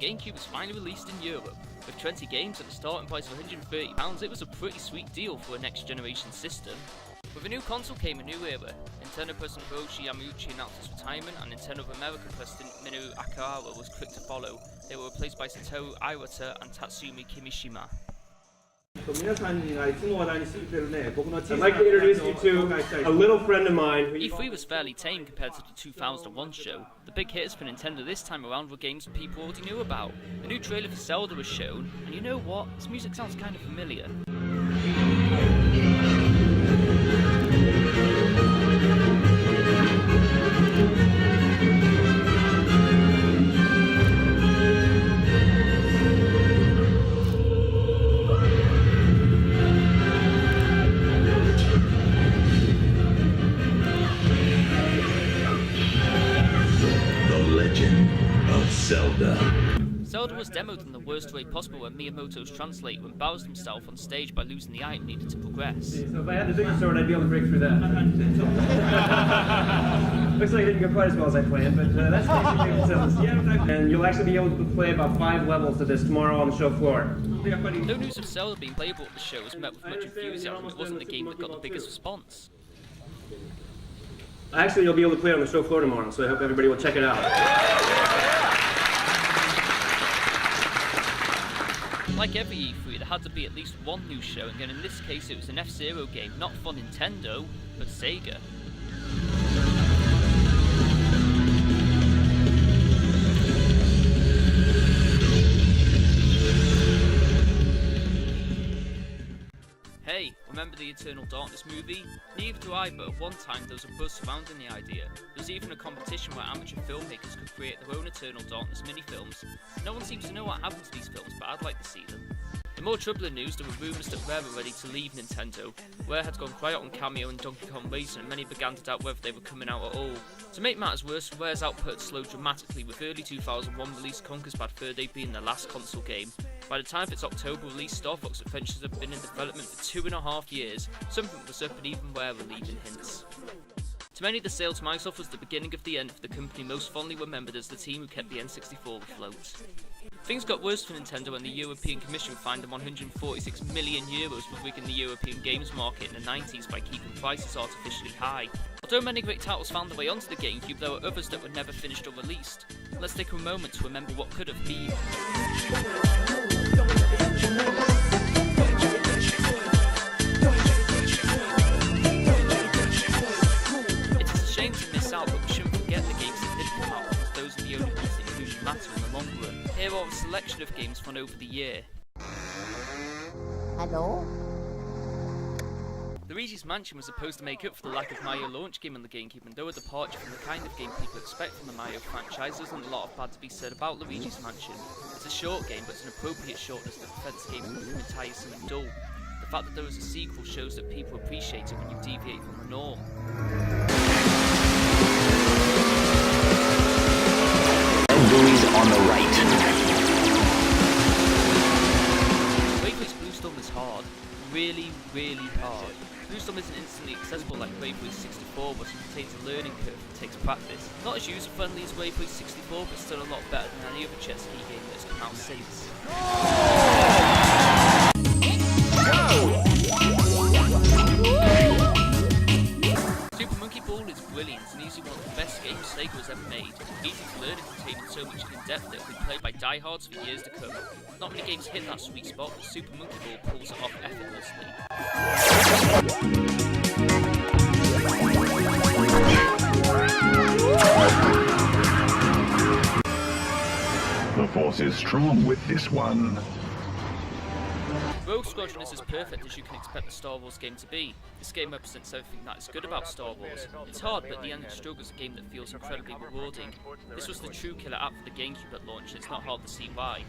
Gamecube was finally released in Europe. With 20 games at a starting price of £130, it was a pretty sweet deal for a next generation system. With a new console came a new era. Nintendo President Hiroshi Yamauchi announced his retirement, and Nintendo of America President Minoru Akihara was quick to follow. They were replaced by Satoru Iwata and Tatsumi Kimishima. I'd like to introduce you to a little friend of mine. E3 was fairly tame compared to the 2001 show. The big hitters for Nintendo this time around were games people already knew about. A new trailer for Zelda was shown, and you know what? This music sounds kind of familiar. Zelda was demoed in the worst way possible when Miyamoto's translator embarrassed himself on stage by losing the item needed to progress. So if I had the bigger sword, I'd be able to break through that. Looks like it didn't go quite as well as I planned, but that's basically what Zelda's. Yeah, and you'll actually be able to play about 5 levels of this tomorrow on the show floor. No news of Zelda being playable at the show was met with much enthusiasm. It wasn't the game that got the biggest response. Actually, you'll be able to play it on the show floor tomorrow, so I hope everybody will check it out. Like every E3, there had to be at least one new showing, and in this case it was an F-Zero game, not for Nintendo, but Sega. Hey, remember the Eternal Darkness movie? Neither do I, but at one time there was a buzz surrounding the idea. There was even a competition where amateur filmmakers could create their own Eternal Darkness mini-films. No one seems to know what happened to these films, but I'd like to see them. In more troubling news, there were rumours that Rare were ready to leave Nintendo. Rare had gone quiet on Cameo and Donkey Kong Racing, and many began to doubt whether they were coming out at all. To make matters worse, Rare's output had slowed dramatically, with early 2001 release Conker's Bad Fur Day being their last console game. By the time of its October release, Star Fox Adventures had been in development for 2.5 years. Something was up, and even Rare were leaving hints. To many, the sale to Microsoft was the beginning of the end for the company most fondly remembered as the team who kept the N64 afloat. Things got worse for Nintendo when the European Commission fined them €146 million for rigging the European games market in the 90s by keeping prices artificially high. Although many great titles found their way onto the Gamecube, there were others that were never finished or released. Let's take a moment to remember what could have been. It is a shame to miss out, but we shouldn't forget the games that did come out, because those are the only ones that really matter in the long run. Here are a selection of games run over the year. Hello? Luigi's Mansion was supposed to make up for the lack of Mario launch game on the Gamecube, and though a departure from the kind of game people expect from the Mario franchise, there isn't a lot of bad to be said about Luigi's Mansion. It's a short game, but it's an appropriate shortness that prevents games from becoming tiresome and dull. The fact that there is a sequel shows that people appreciate it when you deviate from the norm. Buoys on the right. Bravely's Blue Storm is hard. Really, really hard. Blue Storm isn't instantly accessible like Bravely 64 was, and contains a learning curve that takes practice. Not as user-friendly as Bravely 64, but still a lot better than any other chess key game that has come out since. Super Monkey Ball is brilliant and easily one of the best games Sega has ever made. Easy to learn and containing so much in-depth that it will be played by diehards for years to come. Not many games hit that sweet spot, but Super Monkey Ball pulls it off effortlessly. The force is strong with this one. Rogue Squadron is as perfect as you can expect a Star Wars game to be. This game represents everything that is good about Star Wars. It's hard, but the end struggle is a game that feels incredibly rewarding. This was the true killer app for the Gamecube at launch, and it's not hard to see why.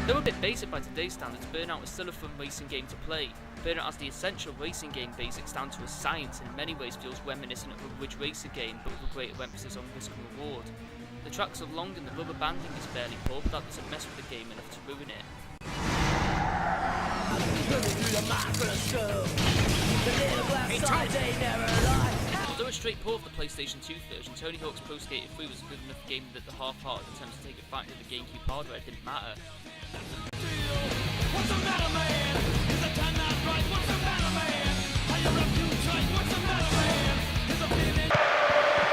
Though a bit basic by today's standards, Burnout is still a fun racing game to play. Burnout has the essential racing game basics down to a science, and in many ways feels reminiscent of a Ridge Racer game, but with a greater emphasis on risk and reward. The tracks are long and the rubber banding is fairly poor, but that doesn't mess with the game enough to ruin it. Although a straight port of the PlayStation 2 version, Tony Hawk's Pro Skater 3 was a good enough game that the half-hearted attempts to take it back to the Gamecube hardware didn't matter.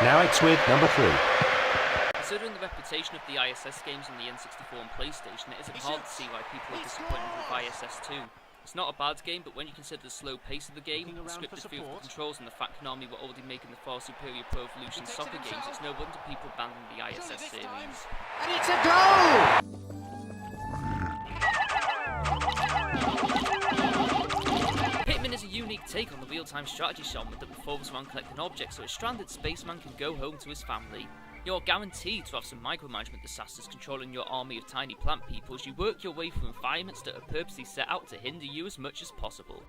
Now it's with number 3. Considering the reputation of the ISS games on the N64 and PlayStation, it isn't hard to see why people are disappointed with ISS 2. It's not a bad game, but when you consider the slow pace of the game, the scripted feel of the controls, and the fact Konami were already making the far superior Pro Evolution Soccer games, it's no wonder people abandoned the ISS series. And it's a goal! Hitman is a unique take on the real-time strategy genre that revolves around collecting objects so a stranded spaceman can go home to his family. You're guaranteed to have some micromanagement disasters controlling your army of tiny plant people as you work your way through environments that are purposely set out to hinder you as much as possible.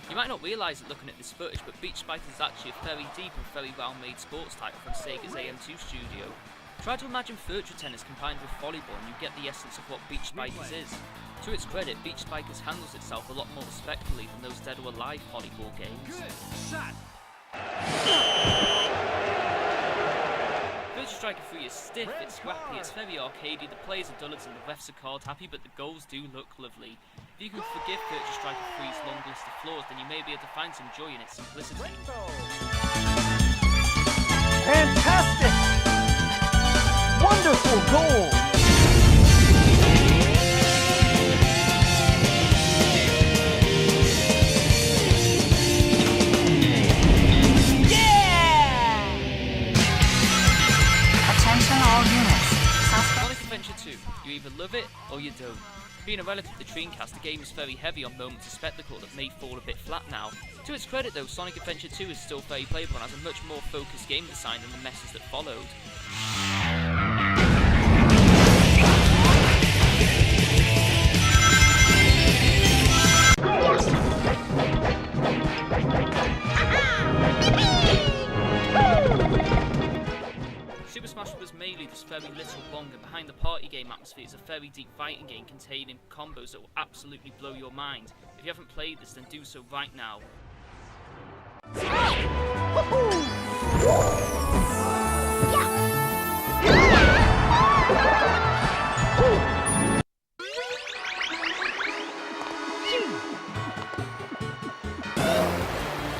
You might not realise it looking at this footage, but Beach Spikers is actually a very deep and very well-made sports title from Sega's AM2 studio. Try to imagine virtua tennis combined with volleyball and you get the essence of what Beach Spikers is. To its credit, Beach Spikers handles itself a lot more respectfully than those Dead or Alive volleyball games. Virtua Striker 3 is stiff, it's scrappy, it's very arcadey, the players are dullards and the refs are card happy, but the goals do look lovely. If you can forgive Virtua Striker 3's long list of flaws, then you may be able to find some joy in its simplicity. Fantastic! Wonderful goal! Sonic Adventure 2, you either love it or you don't. Being a relative to the Dreamcast, the game is very heavy on moments of spectacle that may fall a bit flat now. To its credit though, Sonic Adventure 2 is still very playable and has a much more focused game design than the messes that followed. Super Smash was mainly just very little long, and behind the party game atmosphere is a very deep fighting game containing combos that will absolutely blow your mind. If you haven't played this, then do so right now.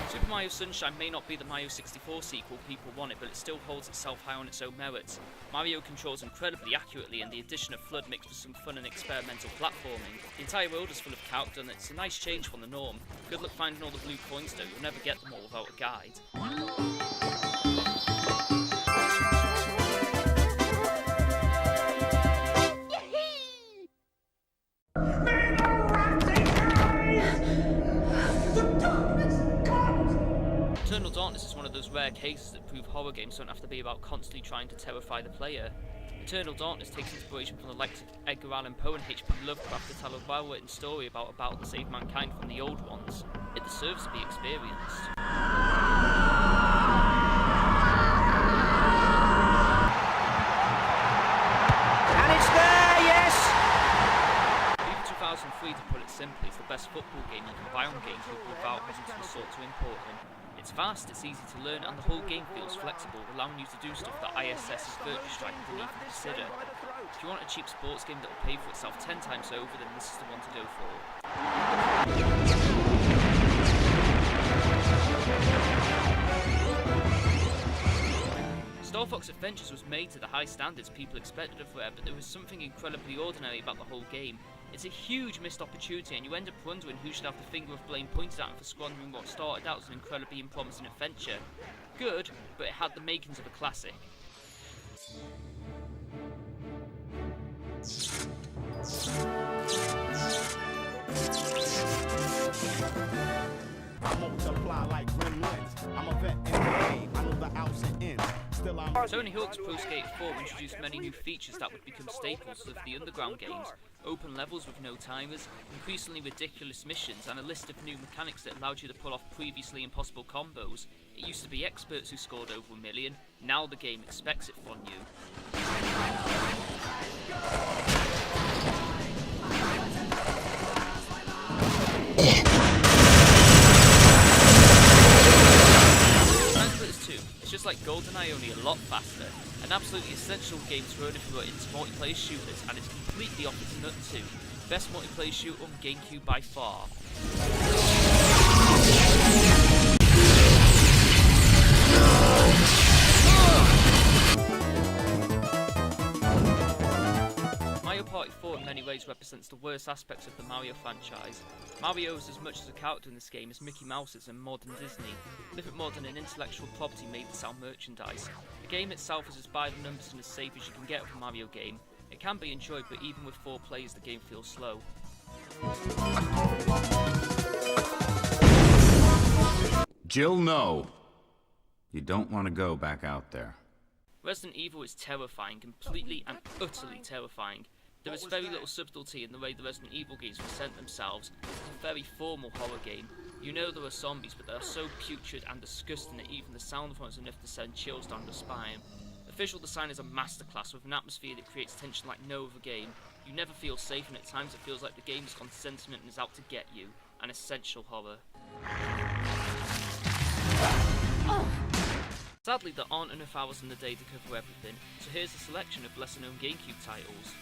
Super Mario Sunshine may not be the Mario 64 sequel people wanted, but it still holds itself high on its own merits. Mario controls incredibly accurately, and the addition of FLUDD mixed with some fun and experimental platforming. The entire world is full of character, and it's a nice change from the norm. Good luck finding all the blue coins though, you'll never get them all without a guide. Eternal Darkness is one of those rare cases that prove horror games don't have to be about constantly trying to terrify the player. Eternal Darkness takes inspiration from the likes of Edgar Allan Poe and H.P. Lovecraft to tell a well-written story about a battle to save mankind from the old ones. It deserves to be experienced. And it's there, yes! FIFA 2003, to put it simply, is the best football game you can buy on Gamecube without having to resort to importing. It's fast, it's easy to learn, and the whole game feels flexible, allowing you to do stuff that ISS's Virtua Striker didn't even consider. If you want a cheap sports game that will pay for itself 10 times over, then this is the one to go for. Star Fox Adventures was made to the high standards people expected of Rare, but there was something incredibly ordinary about the whole game. It's a huge missed opportunity, and you end up wondering who should have the finger of blame pointed at him for squandering what started out as an incredibly promising adventure. Good, but it had the makings of a classic. I multiply like gremlins. I'm a vet in the game. I know the outs and ins. Still I'm Tony Hawk's Pro Skater 4 introduced many new features that would become staples of the underground games. Open levels with no timers, increasingly ridiculous missions, and a list of new mechanics that allowed you to pull off previously impossible combos. It used to be experts who scored over 1 million, now the game expects it from you. It's just like GoldenEye, only a lot faster. An absolutely essential game to own if you are into multiplayer shooters, and it's completely off its nut too. Best multiplayer shooter on Gamecube by far. Mario Party 4 in many ways represents the worst aspects of the Mario franchise. Mario is as much as a character in this game as Mickey Mouse is in modern Disney. Nothing more than an intellectual property made to sell merchandise. The game itself is as by the numbers and as safe as you can get with a Mario game. It can be enjoyed, but even with 4 players the game feels slow. Jill, no. You don't want to go back out there. Resident Evil is terrifying, completely and utterly terrifying. There is very little subtlety in the way the Resident Evil games present themselves. It's a very formal horror game. You know there are zombies, but they are so putrid and disgusting that even the sound of them is enough to send chills down your spine. The visual design is a masterclass with an atmosphere that creates tension like no other game. You never feel safe, and at times it feels like the game has gone sentiment and is out to get you. An essential horror. Sadly, there aren't enough hours in the day to cover everything, so here's a selection of lesser known Gamecube titles.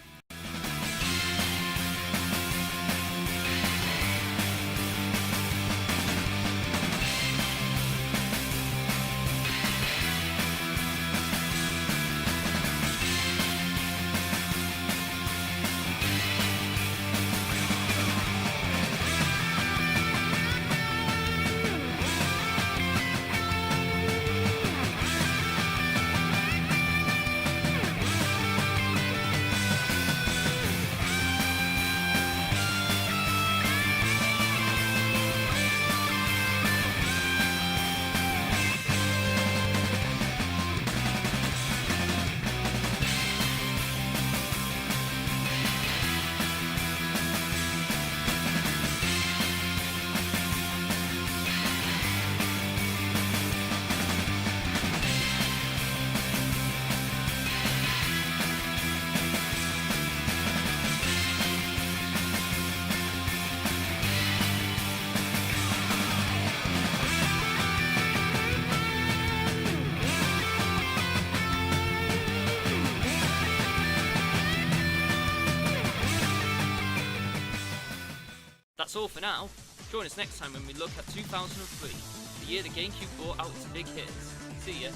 That's all for now. Join us next time when we look at 2003, the year the Gamecube brought out its big hits. See ya.